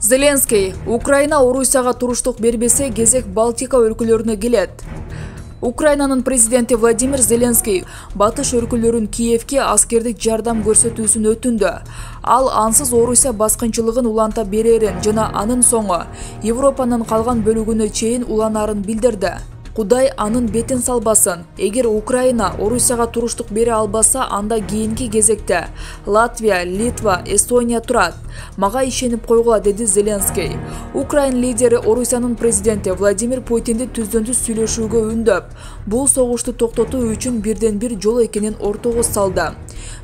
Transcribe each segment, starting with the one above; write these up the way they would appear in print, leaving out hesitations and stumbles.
Зеленский, Украина Орусияга туруштук бербесе кезек Балтика өлкөлөрүнө келет. Украинанын президенти Владимир Зеленский батыш өлкөлөрүн Киевке аскердик жардам көрсөтүүсүн өтүндү. Ал ансыз Орусия баскынчылыгын уланта берерин жана анын соңу Европанын калган бөлүгүнө чейин уланарын билдирди. Кудай анын бетин салбасын. Эгер Украина Орусияга туруштук бере албаса, анда кийинки кезекте Латвия, Литва, Эстония турат. Мага ишенип койгула, деди Зеленский. Украин лидери Орусиянын президенти Владимир Путинди түздөн-түз сүйлөшүүгө үндөп, бул согушту токтотуу үчүн бирден-бир жол экенин ортого салды.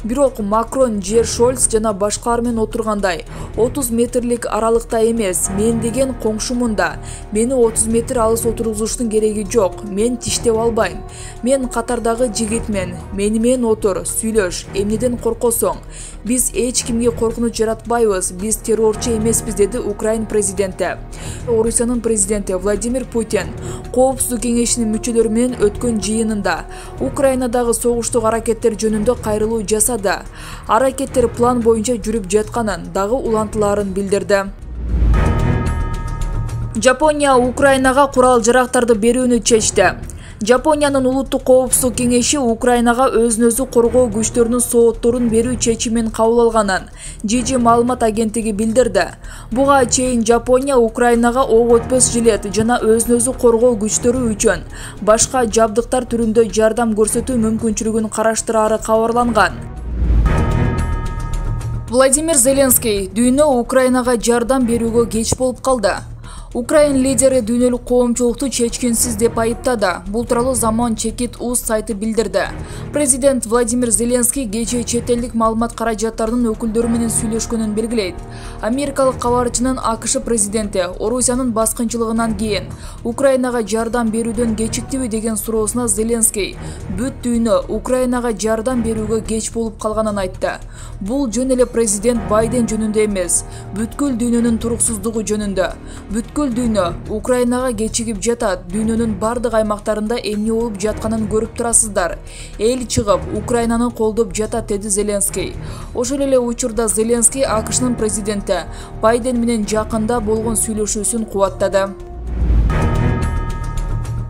Бирок Макрон, Жер Шольц жана башкалар менен отургандай 30 метрлик аралыкта эмес, мен деген коңшумунда. Мени 30 метр алыс отургузуштун кереги жок. Мен тиштеп албайм. Мен катардагы жигитмен. Мени менен отур, сүйлөш. Эмнеден коркосуң? Биз эч кимге коркунуч жаратпайбыз. Биз террорчу эмеспиз, деди Украин президенти. Орусиянын президенти Владимир Путин Коопсуздук кеңешинин мүчөлөрү менен өткөн жыйынында Украинадагы согуштук аракеттер жөнүндө кайрылуу жасады. Аракеттер план боюнча жүрүп жатканын, дагы улантыларын билдирди. Жапония Украинага курал-жарактарды берүүнү чечти. Жапониянын улуттук коопсуздук кеңеши Украинага өзүн-өзү коргоо күчтөрүнүн соотторун берүү чечимин кабыл алганын Жижи маалымат агенттиги билдирди. Буга чейин Жапония Украинага ок өтпөс жилет жана өзүн-өзү коргоо күчтөрү үчүн башка жабдыктар түрүндө жардам көрсөтүү мүмкүнчүлүгүн караштырары кабарланган. Владимир Зеленский дүйнө Украинага жардам берүүгө кеч болуп калды. Украин лидери дүйнөлүк коомчулукту чечкинсиз деп айыптады. Бул тууралуу Заман Чекит УЗ сайты билдирди. Президент Владимир Зеленский кечээ чет элдик маалымат каражаттарынын өкүлдөрү менен сүйлөшкөнүн белгилейт. Америкалык кабарчынын АКШ президенти Орусиянын баскынчылыгынан кийин Украинага жардам берүүдөн кечиктиби деген суроосуна Зеленский бүт дүйнө Украинага жардам берүүгө кеч болуп калганын айтты. Бул жөн эле президент Байден жөнүндө эмес, бүткүл дүйнөнүн туруксуздугу жөнүндө. Бүткүл дүйнө Украинага кечигип жатат. Дүйнөнүн бардык аймактарында эмне болуп жатканын көрүп турасыздар. Эл чыгып Украинаны колдоп жатат, деди Зеленский. Ошол эле учурда Зеленский АКШнын президенти Байден менен жакында болгон сүйлөшүүсүн кубаттады.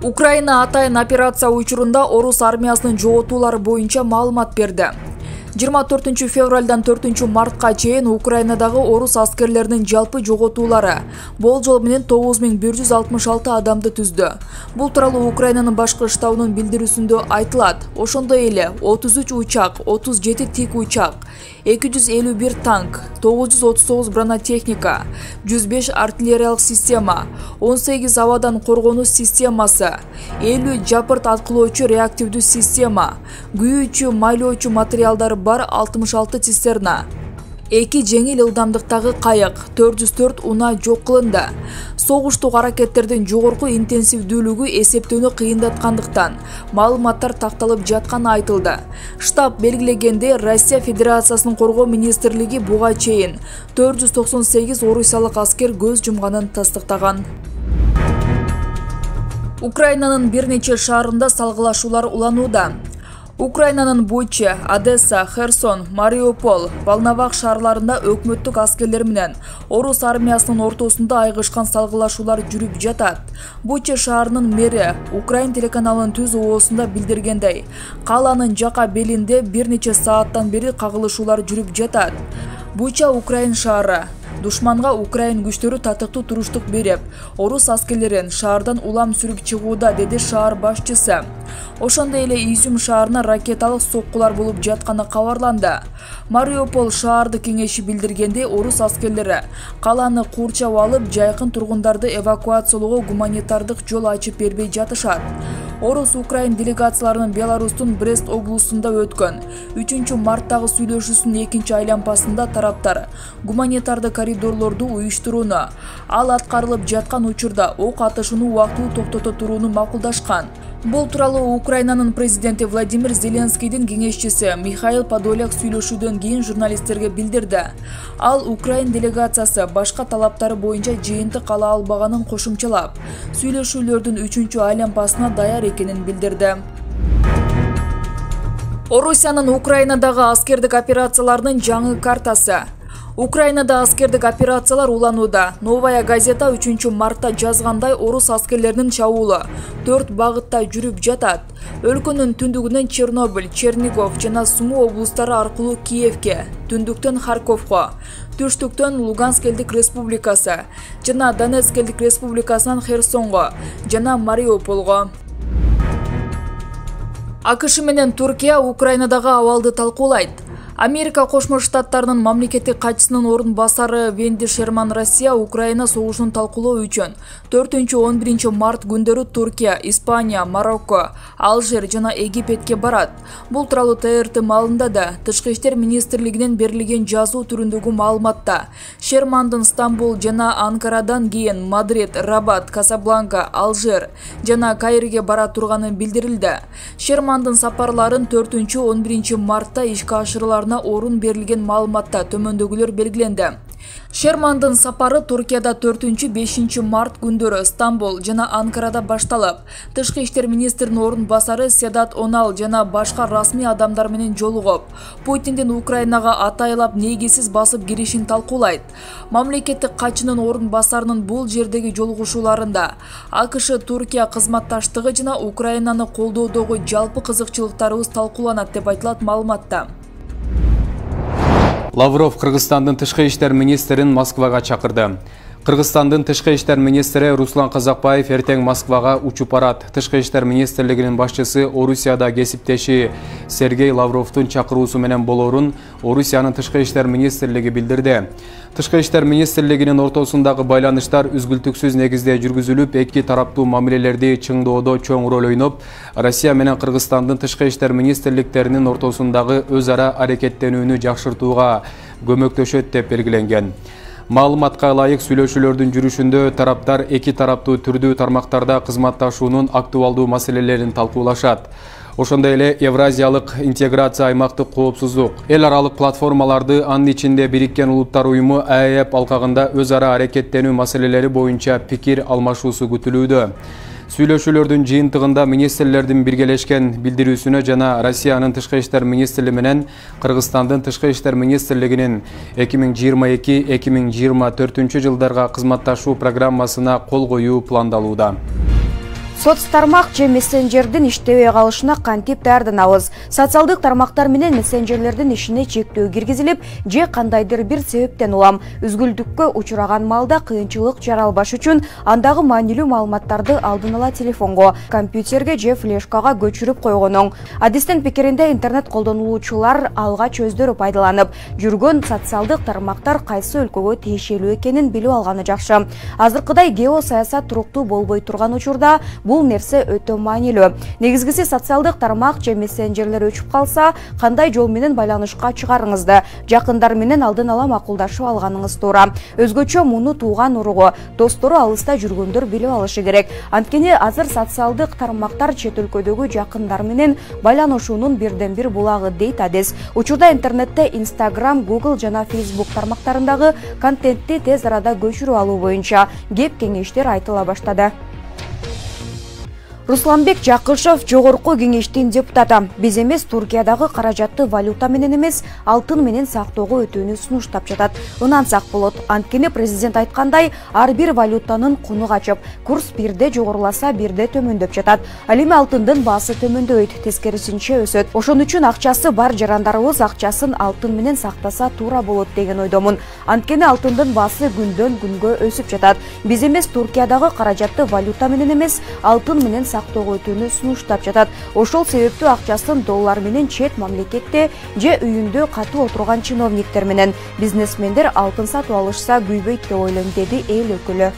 Украина атайын операция учурунда орус армиясынын жоготуулары боюнча маалымат берди. 24 февралдан 4 мартка чейин Украинадагы орус аскерлеринин жалпы жоготуулары болжол менен 9166 адамды түздү. Бул тууралуу Украинанын башкы штабынын билдирүүсүндө айтылат. Ошондой эле 33 учак, 37 тик учак, 251 танк, 939 бронетехника, 105 артиллериялык система, 18 абадан коргонуу системасы, 50 жапырт аткылоочу реактивдүү система, күйүүчү майлоочу материалдары бар 66 цистерна, 2 жеңил ылдамдыктагы кайык, 404 унаа жок кылынды. Согуштук аракеттердин жогорку интенсивдүүлүгү эсептөөнү кыйындаткандыктан маалыматтар такталып жатканы айтылды. Штаб белгилегенде, Россия Федерациясынын коргоо министрлиги буга чейин 498 орусиялык аскер көз жумганын тастыктаган. Украинанын бир нече шаарында салгылашуулар уланууда. Украинанын Буча, Одесса, Херсон, Мариупол, Волновах шаарларында өкмөттүк аскерлер менен орус армиясынын ортосунда айгышкан салгылашуулар жүрүп жатат. Буча шаарынын мэри Украин телеканалынын түз оосунда билдиргендей, калаанын жака белинде бир нече сааттан бери кагылышуулар жүрүп жатат. Буча Украин шаары. Душманга Украин күчтөрү татыктуу туруштук берип, орус аскерлерин шаардан улам сүрүп чыгууда, деди шаар башчысы. Ошондой эле Изюм шаарына ракеталык соккулар болуп жатканы кабарланды. Мариупол шаардык кеңеши билдиргенде, орус аскерлери калааны курчап алып, жайкын тургундарды эвакуациялоого гуманитардык жол ачып бербей жатышат. Орус Украин делегацияларынын Беларустун Брест облусунда өткөн 3 марттагы сүйлөшүүсүнүн 2 айлампасында тараптар гуманитарды коридорлорду уюштурууну, ал аткарылып жаткан учурда ок атышууну убактылуу токтото турууну макулдашкан. Бул тууралуу Украинанын президенти Владимир Зеленскийдин кеңешчиси Михаил Подоляк сүйлөшүүдөн кийин журналисттерге билдирди. Ал Украин делегациясы башка талаптары боюнча жыйынтык ала албаганын кошумчалап, сүйлөшүүлөрдүн 3 айлампасына даяр экенин билдирди. Орусиянын Украинадагы аскердик операцияларынын жаңы картасы. Украинада аскердик операциялар уланууда. Новая газета 3 мартта жазгандай орус аскерлеринин чабуулу 4 багытта жүрүп жатат. Өлкөнүн түндүгүнөн Чернобыль, Чернигов жана Сумы облустары аркылуу Киевке, түндүктөн Харьковго, түштүктөн Луганск элдик республикасы жана Донецк элдик республикасынан Херсонго жана Мариуполго. АКШ менен Туркия Украинадагы абалды талкуулайт. Америка Кошмо Штаттарынын мамлекеттик катчысынын орун басары Венди Шерман Россия Украина согушун талкуулоо үчүн 4-11 март күндөрү Туркия, Испания, Марокко, Алжир жана Египетке барат. Бул тууралуу ТРТ маалында Тышкы иштер министрлигинен берилген жазуу түрүндөгү маалыматта Шермандын Стамбул жана Анкарадан кийин Мадрид, Рабат, Касабланка, Алжир жана Каирге бара турганы билдирилди. Шермандын сапарларын 4-11 мартта ишке ашырыларына орун берилген маалыматта төмөндөгүлөр белгиленди. Шермандын сапары Туркияда 4-5 март күндөрү Стамбул жана Анкарада башталып, Тышкы иштер министринин орун басары Седат Онал жана башка расмий адамдар менен жолугуп, Путиндин Украинага атайлап негизсиз басып киришин талкуулайт. Мамлекеттик катчынын орун басарынын бул жердеги жолугушууларында АКШ Туркия кызматташтыгы жана Украинаны колдоодогу жалпы кызыкчылыктарыбыз талкууланат деп айтылат маалыматта. Лавров Кыргызстандын тышкы иштер министрин Москвага чакырды. Кыргызстандын тышкы иштер министри Руслан Казакбаев эртең Москвага учуп барат. Тышкы иштер министрлигинин башчысы Орусияда кесиптеши Сергей Лавровдун чакыруусу менен болорун Орусиянын тышкы иштер министрлиги билдирди. Тышкы иштер министрлигинин ортосундагы байланыштар үзгүлтүксүз негизде жүргүзүлүп, эки тараптуу мамилелерди чыңдоодо чоң роль ойноп, Россия менен Кыргызстандын тышкы иштер министрликтеринин ортосундагы өз ара аракеттенүүнү жакшыртууга көмөктөшөт деп белгиленген. Маалыматка ылайык сүйлөшүүлөрдүн жүрүшүндө тараптар эки тараптуу түрдүү тармактарда кызматташуунун актуалдуу маселелерин талкуулашат. Ошондой эле Евразиялык интеграция, аймактык коопсуздук, эл аралык платформаларды, анын ичинде Бириккен Улуттар уюму АЭП алкагында өз ара аракеттенүү маселелери боюнча пикир алмашуусу күтүлүүдө. Сүйлөшүүлөрдүн жыйынтыгында министрлердин биргелешкен билдирүүсүнө жана Россиянын тышкы иштер министри менен Кыргызстандын тышкы иштер министрлигинин 2022-2024 жылдарга кызматташуу программасына кол коюу пландалууда. Соц тармак же мессенджердин иштебей калышына кантип даярданабыз? Социалдык тармактар менен мессенджерлердин ишине чектөө киргизилип, же кандайдыр бир себептен улам үзгүлтүккө учураган маалда кыйынчылык жаралбаш үчүн андагы маанилүү маалыматтарды алдын ала телефонго, компьютерге же флешкага көчүрүп койгон оң. Адистин пикиринде интернет колдонуучулар алгач өздөрү пайдаланып жүргөн социалдык тармактар кайсы өлкөгө тиешелүү экенин билип алганы жакшы. Азыркыдай геосаясат туруктуу болбой турган учурда бул нерсе өтө маанилүү. Негизгиси социалдык тармак же мессенджерлер өчүп калса, кандай жол менен байланышка чыгарыңызды, жакындар менен алдын ала макулдашып алганыңыз туура. Өзгөчө муну тууган уругу, достору алыста жүргөндөр билип алышы керек. Анткени азыр социалдык тармактар чет өлкөдөгү жакындар менен байланышуунун бирден бир булагы дейт адис. Учурда интернетте Instagram, Google жана Facebook тармактарындагы контентти тез арада көчүрүп алуу боюнча кеп кеңештер айтыла баштады. Русланбек Жакышев жогорку кеңештин депутаты. Биз эмес Туркиядагы каражатты валюта менен эмес, алтын менен сактоого өтүүнү сунуштап жатат. Ынан сак болот. Анткени президент айткандай, ар бир валютанын куну качып, курс бирде жогоруласа, бирде төмөндөп жатат. Ал эми алтындын баасы төмөндөйт, тескерисинче өсөт. Ошон үчүн акчасы бар жарандарыбыз акчасын алтын менен сактаса туура болот деген ойдомун. Анткени алтындын баасы күндөн күнгө өсүп жатат. Биз эмес Туркиядагы каражатты валюта менен эмес, алтын менен сактоого өтүүнү сунуштап жатат. Ошол себептүү акчасын доллар менен чет мамлекетте же үйүндө катып отурган чиновниктер менен бизнесмендер алтын сатып алышса күйбөйт деп ойлойм, деди эл өкүлү.